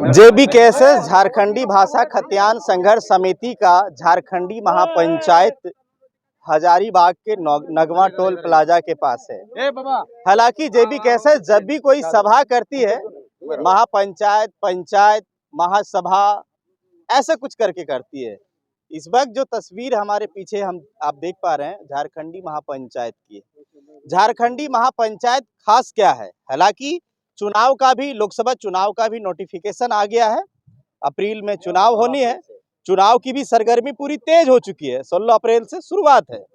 जेबी cases झारखंडी भाषा खतियान संघर्ष समिति का झारखंडी महापंचायत हजारीबाग के नगवा टोल प्लाजा के पास है। हालांकि जेबी केसेस जब भी कोई सभा करती है, महापंचायत, पंचायत, महासभा, ऐसा कुछ करके करती है। इस वक्त जो तस्वीर हमारे पीछे आप देख पा रहे हैं झारखंडी महापंचायत की। झारखंडी महापंचायत खास क्या है? हालांकि चुनाव का भी, लोकसभा चुनाव का भी नोटिफिकेशन आ गया है। अप्रैल में चुनाव होनी है। चुनाव की भी सरगर्मी पूरी तेज हो चुकी है। 16 अप्रैल से शुरुआत है।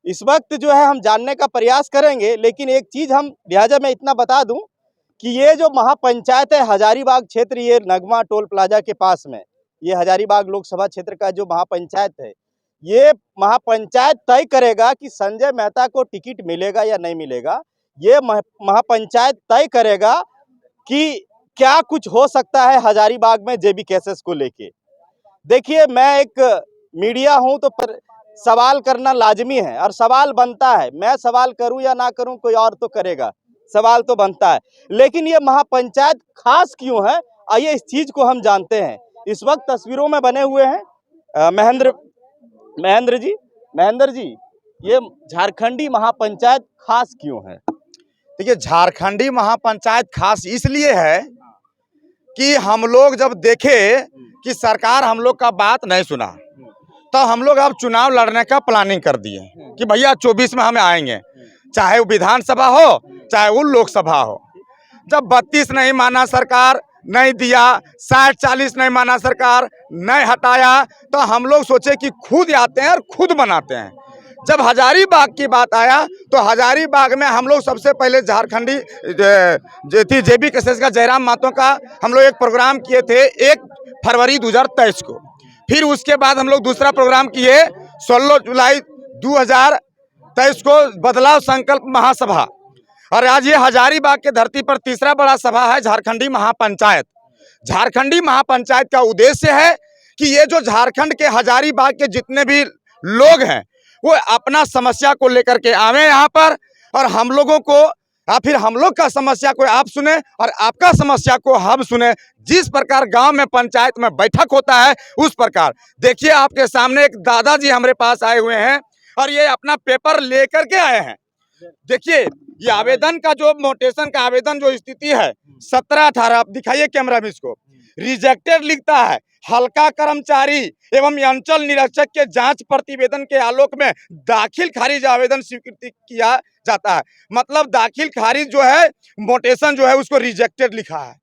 इस वक्त जो है हम जानने का प्रयास करेंगे, लेकिन एक चीज हम लिहाजा मैं इतना बता दूं कि ये जो महापंचायत है हजारीबाग क्षेत्र, ये नगमा टोल प्लाजा के पास में, ये हजारीबाग लोकसभा क्षेत्र का जो महापंचायत है, ये महापंचायत तय करेगा कि संजय मेहता को टिकट मिलेगा या नहीं मिलेगा। ये महापंचायत तय करेगा कि क्या कुछ हो सकता है हजारीबाग में जेबी केसेस को लेके। देखिए, मैं एक मीडिया हूं तो सवाल करना लाजमी है और सवाल बनता है। मैं सवाल करूं या ना करूं, कोई और तो करेगा, सवाल तो बनता है। लेकिन ये महापंचायत खास क्यों है, आइए इस चीज को हम जानते हैं। इस वक्त तस्वीरों में बने हुए हैं महेंद्र जी, ये झारखंडी महापंचायत खास क्यों है? देखिए, झारखंडी महापंचायत खास इसलिए है कि हम लोग जब देखे कि सरकार हम लोग का बात नहीं सुना, तो हम लोग अब चुनाव लड़ने का प्लानिंग कर दिए कि भैया 24 में हमें आएंगे, चाहे वो विधानसभा हो चाहे वो लोकसभा हो। जब 32 नहीं माना, सरकार नहीं दिया, 60-40 नहीं माना, सरकार नहीं हटाया, तो हम लोग सोचे कि खुद आते हैं और खुद बनाते हैं। जब हजारीबाग की बात आया तो हजारीबाग में हम लोग सबसे पहले झारखंडी थी जेबी केसेस का जयराम महतो का हम लोग एक प्रोग्राम किए थे 1 फरवरी 2023 को। फिर उसके बाद हम लोग दूसरा प्रोग्राम किए 16 जुलाई 2023 को, बदलाव संकल्प महासभा। और आज ये हजारीबाग के धरती पर तीसरा बड़ा सभा है झारखंडी महापंचायत। झारखंडी महापंचायत का उद्देश्य है कि ये जो झारखंड के हजारीबाग के जितने भी लोग हैं वो अपना समस्या को लेकर के आवे यहाँ पर, और हम लोगों को या फिर हम लोग का समस्या को आप सुने और आपका समस्या को हम सुने। जिस प्रकार गांव में पंचायत में बैठक होता है उस प्रकार। देखिए, आपके सामने एक दादाजी हमारे पास आए हुए हैं और ये अपना पेपर लेकर के आए हैं। देखिए, ये आवेदन का जो मोटेशन का आवेदन जो स्थिति है 17-18, आप दिखाइए कैमरा में, इसको रिजेक्टेड लिखता है। हल्का कर्मचारी एवं अंचल निरीक्षक के जांच प्रतिवेदन के आलोक में दाखिल खारिज आवेदन स्वीकृति किया जाता है। मतलब दाखिल खारिज जो है, मोटेशन जो है उसको रिजेक्टेड लिखा है।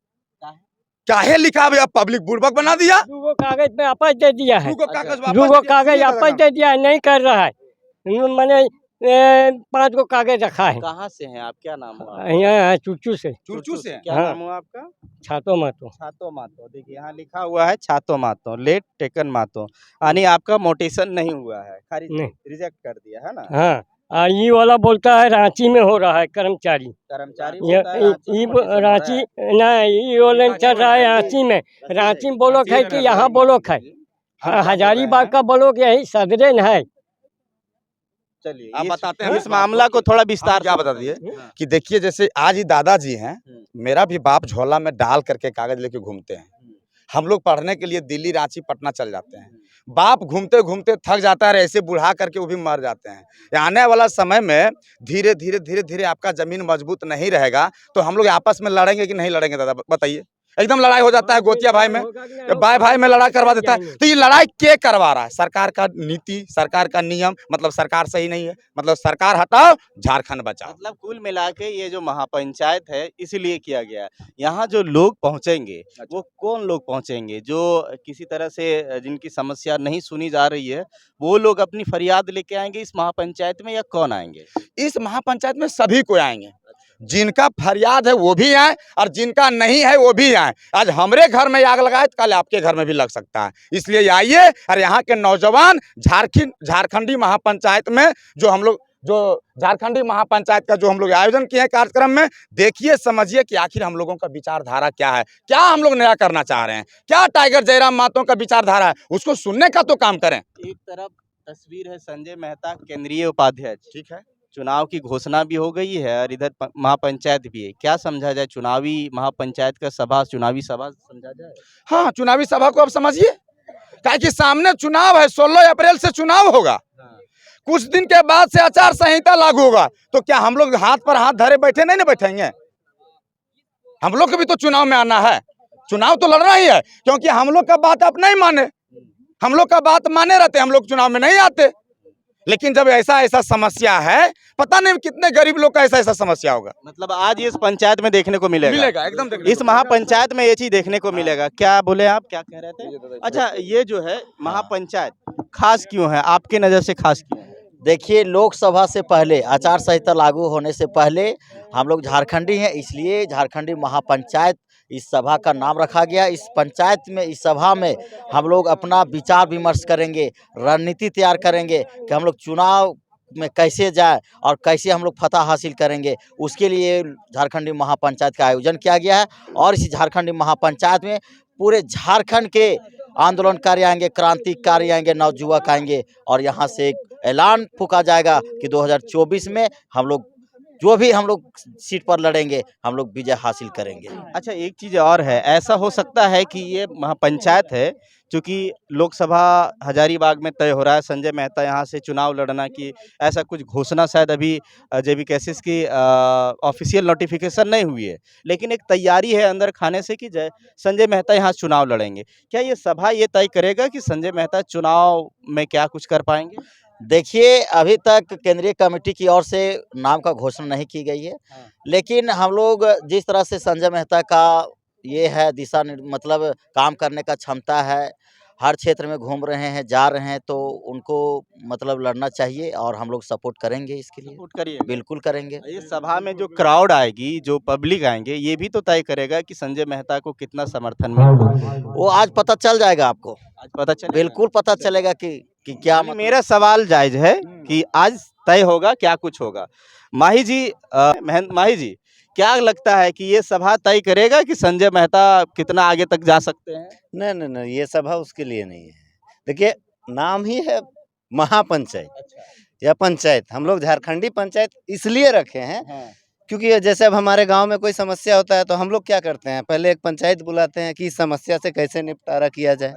काहे लिखा है? पब्लिक बुड़बक बना दिया। दूगो कागज में आपस दे दिया है, दूगो कागज आपस दे दिया है, नहीं कर रहा है। मैंने 5 गो कागज रखा है। कहाँ से हैं आप? क्या नाम हुआ? यहाँ चुरचू से। क्या नाम हुआ आपका? छातो मातो। छातो मातो। देखिए, यहाँ लिखा हुआ है छातो मातो, लेट टेकन मातो, यानी आपका मोटेशन नहीं हुआ है, खारिज रिजेक्ट कर दिया है ना? हाँ, और ये वाला बोलता है रांची में हो रहा है कर्मचारी रांची ना, ये वाला चल रहा है रांची में। रांची में ब्लॉक है कि यहाँ ब्लॉक है? हजारीबाग का ब्लॉक यही सदरे है। चलिए, आप बताते हैं इस मामला को थोड़ा विस्तार क्या बता दिए कि देखिए, जैसे आज ही दादाजी हैं, मेरा भी बाप झोला में डाल करके कागज लेके घूमते हैं। हम लोग पढ़ने के लिए दिल्ली, रांची, पटना चल जाते हैं। बाप घूमते घूमते थक जाता है, ऐसे बुढ़ा करके वो भी मर जाते हैं। आने वाला समय में धीरे धीरे आपका जमीन मजबूत नहीं रहेगा तो हम लोग आपस में लड़ेंगे कि नहीं लड़ेंगे? दादा बताइए। एकदम लड़ाई हो जाता है, गोतिया भाई में, भाई में लड़ाई करवा देता है। तो ये लड़ाई क्या करवा रहा है? सरकार का नीति, सरकार का नियम, मतलब सरकार सही नहीं है, मतलब सरकार हटाओ, झारखंड बचाओ। मतलब कुल मिला के ये जो महापंचायत है इसलिए किया गया। यहाँ जो लोग पहुँचेंगे वो कौन लोग पहुँचेंगे? जो किसी तरह से जिनकी समस्या नहीं सुनी जा रही है वो लोग अपनी फरियाद लेके आएंगे इस महापंचायत में, या कौन आएंगे? इस महापंचायत में सभी को आएंगे, जिनका फरियाद है वो भी आए और जिनका नहीं है वो भी आए। आज हमरे घर में आग लगाए तो कल आपके घर में भी लग सकता है। इसलिए आइए और यहाँ के नौजवान झारखंडी महापंचायत में जो झारखंडी महापंचायत का जो हम लोग आयोजन किए हैं कार्यक्रम में, देखिए, समझिए कि आखिर हम लोगों का विचारधारा क्या है, क्या हम लोग नया करना चाह रहे हैं, क्या टाइगर जयराम महतो का विचारधारा है, उसको सुनने का तो काम करें। एक तरफ तस्वीर है संजय मेहता केंद्रीय उपाध्यक्ष, ठीक है, चुनाव की घोषणा भी हो गई है और इधर महापंचायत भी है। क्या समझा जाए, चुनावी महापंचायत का सभा, चुनावी सभा समझा जाए? हाँ, चुनावी सभा को आप समझिए, क्या कि सामने चुनाव है, 16 अप्रैल से चुनाव होगा। कुछ दिन के बाद से आचार संहिता लागू होगा, तो क्या हम लोग हाथ पर हाथ धरे बैठे नहीं ना बैठेंगे? हम लोग को भी तो चुनाव में आना है, चुनाव तो लड़ना ही है, क्योंकि हम लोग का बात आप नहीं माने, हम लोग का बात माने रहते, हम लोग चुनाव में नहीं आते। लेकिन जब ऐसा समस्या है, पता नहीं कितने गरीब लोग का ऐसा समस्या होगा। मतलब आज इस पंचायत में देखने को मिलेगा एकदम इस महापंचायत में ये चीज देखने को मिलेगा। क्या बोले आप, क्या कह रहे थे? अच्छा, ये जो है महापंचायत खास क्यों है आपके नजर से, खास क्यों है? देखिए, लोकसभा से पहले, आचार संहिता लागू होने से पहले हम लोग झारखंडी हैं, इसलिए झारखंडी महापंचायत इस सभा का नाम रखा गया। इस पंचायत में, इस सभा में हम लोग अपना विचार विमर्श करेंगे, रणनीति तैयार करेंगे कि हम लोग चुनाव में कैसे जाए और कैसे हम लोग फतह हासिल करेंगे। उसके लिए झारखंडी महापंचायत का आयोजन किया गया है और इस झारखंडी महापंचायत में पूरे झारखंड के आंदोलनकारी आएंगे, क्रांतिकारी आएंगे, नवयुवक आएंगे और यहाँ से एक ऐलान फूका जाएगा कि 2024 में हम लोग जो भी हम लोग सीट पर लड़ेंगे, हम लोग विजय हासिल करेंगे। अच्छा, एक चीज़ और है, ऐसा हो सकता है कि ये महापंचायत है, क्योंकि लोकसभा हजारीबाग में तय हो रहा है, संजय मेहता यहाँ से चुनाव लड़ना की ऐसा कुछ घोषणा शायद अभी जेबी कैसेस की ऑफिशियल नोटिफिकेशन नहीं हुई है, लेकिन एक तैयारी है अंदर खाने से कि संजय मेहता यहाँ चुनाव लड़ेंगे। क्या ये सभा ये तय करेगा कि संजय मेहता चुनाव में क्या कुछ कर पाएंगे? देखिए, अभी तक केंद्रीय कमेटी की ओर से नाम का घोषणा नहीं की गई है, लेकिन हम लोग जिस तरह से संजय मेहता का ये है मतलब काम करने का क्षमता है, हर क्षेत्र में घूम रहे हैं, जा रहे हैं, तो उनको मतलब लड़ना चाहिए और हम लोग सपोर्ट करेंगे इसके लिए। सपोर्ट करिए, बिल्कुल करेंगे। इस सभा में जो क्राउड आएगी, जो पब्लिक आएंगे, ये भी तो तय करेगा कि संजय मेहता को कितना समर्थन मिलेगा। वो आज पता चल जाएगा आपको, आज पता चलेगा? बिल्कुल पता चलेगा कि क्या यानी मेरा सवाल जायज है कि आज तय होगा, क्या कुछ होगा। माही जी, माही जी, क्या लगता है कि ये सभा तय करेगा कि संजय मेहता कितना आगे तक जा सकते हैं? नहीं नहीं नहीं, ये सभा उसके लिए नहीं है। देखिए, नाम ही है महापंचायत या पंचायत। हम लोग झारखंडी पंचायत इसलिए रखे हैं क्योंकि जैसे अब हमारे गांव में कोई समस्या होता है तो हम लोग क्या करते हैं, पहले एक पंचायत बुलाते हैं कि इस समस्या से कैसे निपटारा किया जाए।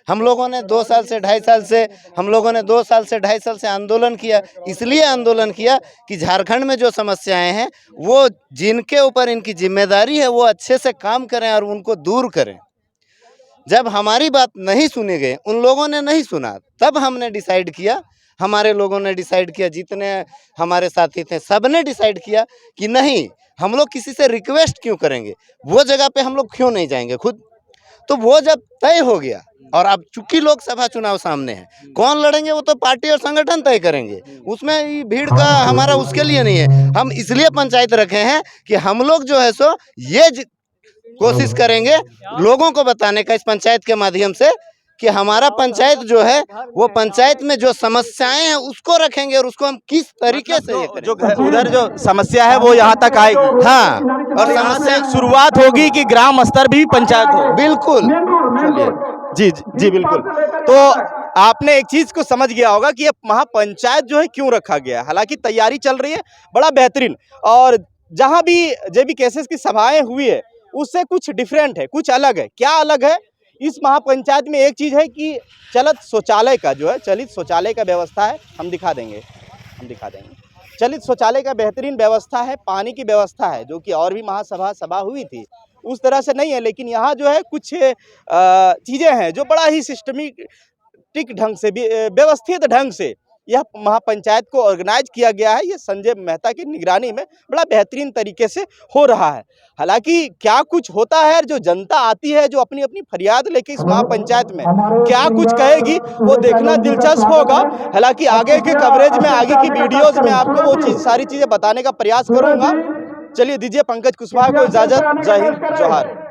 हम लोगों ने 2 साल से 2.5 साल से हम लोगों ने 2 साल से 2.5 साल से आंदोलन किया। इसलिए आंदोलन किया कि झारखंड में जो समस्याएं हैं वो जिनके ऊपर इनकी जिम्मेदारी है वो अच्छे से काम करें और उनको दूर करें। जब हमारी बात नहीं सुनी गई, उन लोगों ने नहीं सुना, तब हमने डिसाइड किया, हमारे लोगों ने डिसाइड किया, जितने हमारे साथी थे सब ने डिसाइड किया कि नहीं, हम लोग किसी से रिक्वेस्ट क्यों करेंगे, वो जगह पे हम लोग क्यों नहीं जाएंगे खुद। तो वो जब तय हो गया और अब चूंकि लोकसभा चुनाव सामने है, कौन लड़ेंगे वो तो पार्टी और संगठन तय करेंगे, उसमें भीड़ का हमारा उसके लिए नहीं है। हम इसलिए पंचायत रखे हैं कि हम लोग जो है सो ये कोशिश करेंगे लोगों को बताने का इस पंचायत के माध्यम से कि हमारा पंचायत जो है वो पंचायत में जो समस्याएं हैं उसको रखेंगे और उसको हम किस तरीके से ये जो उधर जो समस्या है वो यहाँ तक आएगी। हाँ, और समस्या शुरुआत होगी कि ग्राम स्तर भी पंचायत हो। बिल्कुल। जी जी जी बिल्कुल। तो आपने एक चीज को समझ गया होगा कि ये महापंचायत जो है क्यों रखा गया है। हालांकि तैयारी चल रही है बड़ा बेहतरीन, और जहां भी जेबी कैसेस की सभाएं हुई है उससे कुछ डिफरेंट है, कुछ अलग है। क्या अलग है? इस महापंचायत में एक चीज है कि चलित शौचालय का जो है, चलित शौचालय का व्यवस्था है, हम दिखा देंगे। चलित शौचालय का बेहतरीन व्यवस्था है, पानी की व्यवस्था है, जो कि और भी सभा हुई थी उस तरह से नहीं है, लेकिन यहाँ जो है कुछ चीजें हैं जो बड़ा ही सिस्टमेटिक ढंग से, व्यवस्थित ढंग से यह महापंचायत को ऑर्गेनाइज किया गया है। ये संजय मेहता की निगरानी में बड़ा बेहतरीन तरीके से हो रहा है। हालांकि क्या कुछ होता है, जो जनता आती है, जो अपनी अपनी फरियाद लेके इस महापंचायत में क्या कुछ कहेगी, वो देखना दिलचस्प होगा। हालांकि आगे के कवरेज में, आगे की वीडियोज में आपको वो सारी चीजें बताने का प्रयास करूंगा। चलिए, दीजिए पंकज कुशवाहा को इजाजत। जय हिंद, जोहार।